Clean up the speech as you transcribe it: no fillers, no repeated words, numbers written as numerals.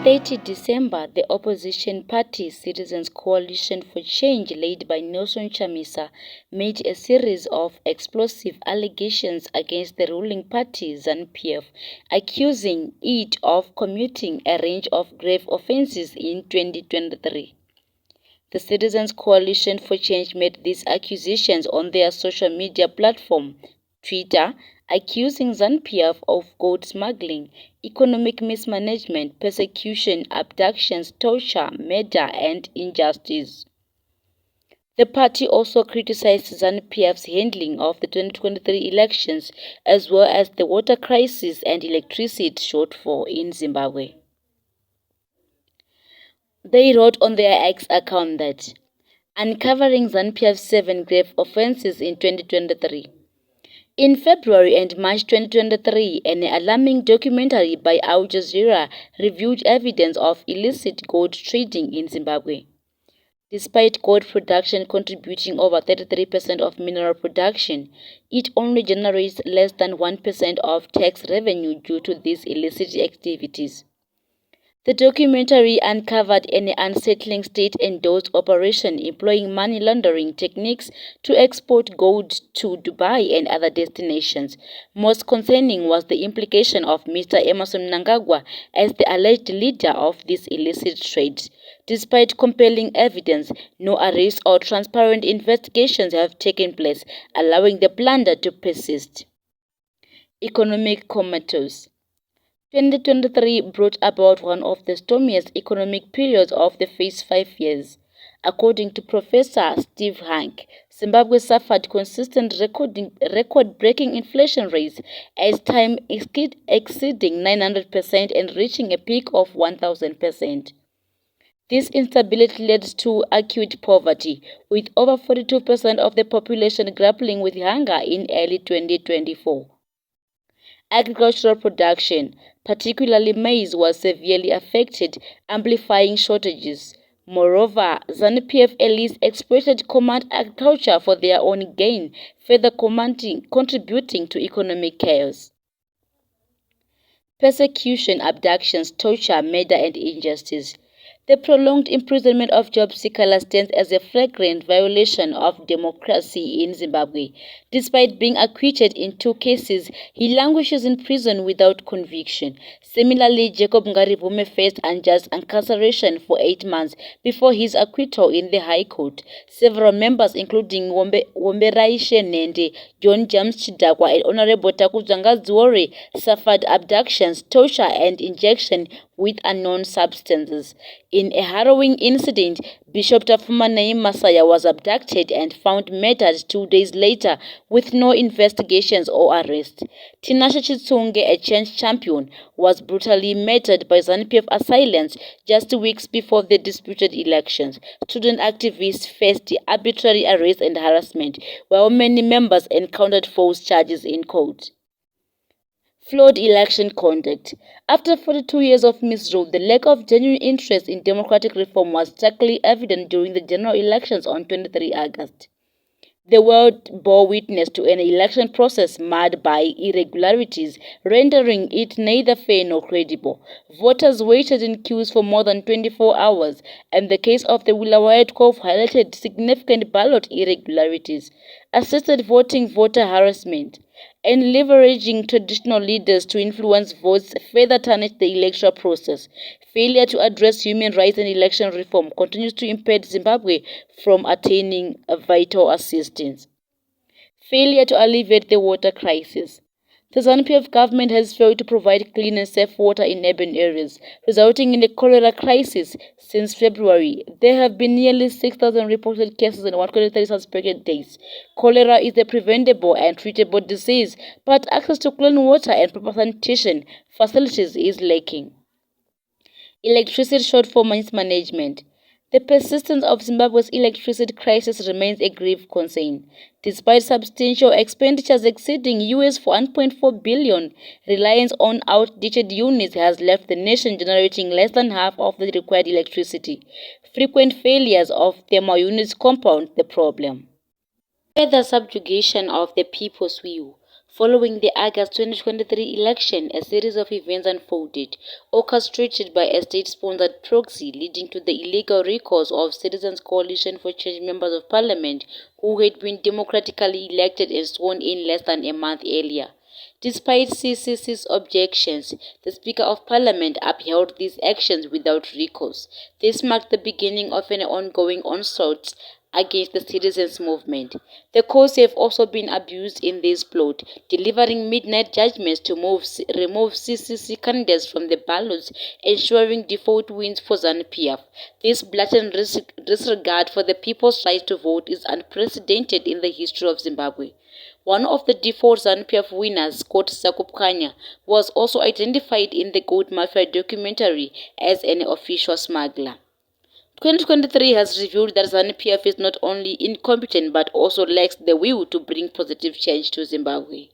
30 December, the opposition party Citizens Coalition for Change, led by Nelson Chamisa, made a series of explosive allegations against the ruling party ZANU PF, accusing it of committing a range of grave offences in 2023. The Citizens Coalition for Change made these accusations on their social media platform, Twitter, accusing ZANU PF of gold smuggling, economic mismanagement, persecution, abductions, torture, murder, and injustice. The party also criticized ZANU PF's handling of the 2023 elections, as well as the water crisis and electricity shortfall in Zimbabwe. They wrote on their X account that, uncovering ZANU PF's 7 grave offences in 2023. In February and March 2023, an alarming documentary by Al Jazeera revealed evidence of illicit gold trading in Zimbabwe. Despite gold production contributing over 33% of mineral production, it only generates less than 1% of tax revenue due to these illicit activities. The documentary uncovered an unsettling state-endorsed operation employing money laundering techniques to export gold to Dubai and other destinations. Most concerning was the implication of Mr. Emmerson Mnangagwa as the alleged leader of this illicit trade. Despite compelling evidence, no arrests or transparent investigations have taken place, allowing the plunder to persist. Economic comatose. 2023 brought about one of the stormiest economic periods of the past 5 years. According to Professor Steve Hank, Zimbabwe suffered consistent record-breaking inflation rates, as time exceeding 900% and reaching a peak of 1,000%. This instability led to acute poverty, with over 42% of the population grappling with hunger in early 2024. Agricultural production, particularly maize, was severely affected, amplifying shortages. Moreover, ZANU PF elites exploited command agriculture for their own gain, further contributing to economic chaos. Persecution, abductions, torture, murder, and injustice. The prolonged imprisonment of job seekers stands as a flagrant violation of democracy in Zimbabwe. Despite being acquitted in 2 cases, he languishes in prison without conviction. Similarly, Jacob Ngarivume faced unjust incarceration for 8 months before his acquittal in the High Court. Several members, including Womberaishe Nende, John James Chidakwa, and Honorable Takuzanga Ziwore, suffered abductions, torture, and injection with unknown substances. In a harrowing incident, Bishop Tafuma Naim Masaya was abducted and found murdered 2 days later with no investigations or arrest. Tinashe Chitsunge, a change champion, was brutally murdered by ZANU PF assailants just weeks before the disputed elections. Student activists faced arbitrary arrest and harassment, while many members encountered false charges in court. Flawed election conduct. After 42 years of misrule, the lack of genuine interest in democratic reform was starkly evident during the general elections on 23 August. The world bore witness to an election process marred by irregularities, rendering it neither fair nor credible. Voters waited in queues for more than 24 hours, and the case of the Wilawayat Cove highlighted significant ballot irregularities, assisted voting voter harassment, and leveraging traditional leaders to influence votes further tarnished the electoral process. Failure to address human rights and election reform continues to impede Zimbabwe from attaining vital assistance. Failure to alleviate the water crisis. The ZANU PF government has failed to provide clean and safe water in urban areas, resulting in a cholera crisis. Since February, there have been nearly 6,000 reported cases and 130 suspected deaths. Cholera is a preventable and treatable disease, but access to clean water and proper sanitation facilities is lacking. Electricity shortfall mismanagement. The persistence of Zimbabwe's electricity crisis remains a grave concern. Despite substantial expenditures exceeding US $1.4 billion, reliance on outdated units has left the nation generating less than half of the required electricity. Frequent failures of thermal units compound the problem. Further subjugation of the people's will. Following the August 2023 election, a series of events unfolded, orchestrated by a state-sponsored proxy, leading to the illegal recalls of Citizens' Coalition for Change members of parliament who had been democratically elected and sworn in less than a month earlier. Despite CCC's objections, the Speaker of Parliament upheld these actions without recourse. This marked the beginning of an ongoing onslaught against the citizens' movement. The courts have also been abused in this plot, delivering midnight judgments to remove CCC candidates from the ballots, ensuring default wins for ZANU PF. This blatant disregard for the people's right to vote is unprecedented in the history of Zimbabwe. One of the default ZANU PF winners, Scott Sakupkanya, was also identified in the Gold Mafia documentary as an official smuggler. 2023 has revealed that ZANU PF is not only incompetent but also lacks the will to bring positive change to Zimbabwe.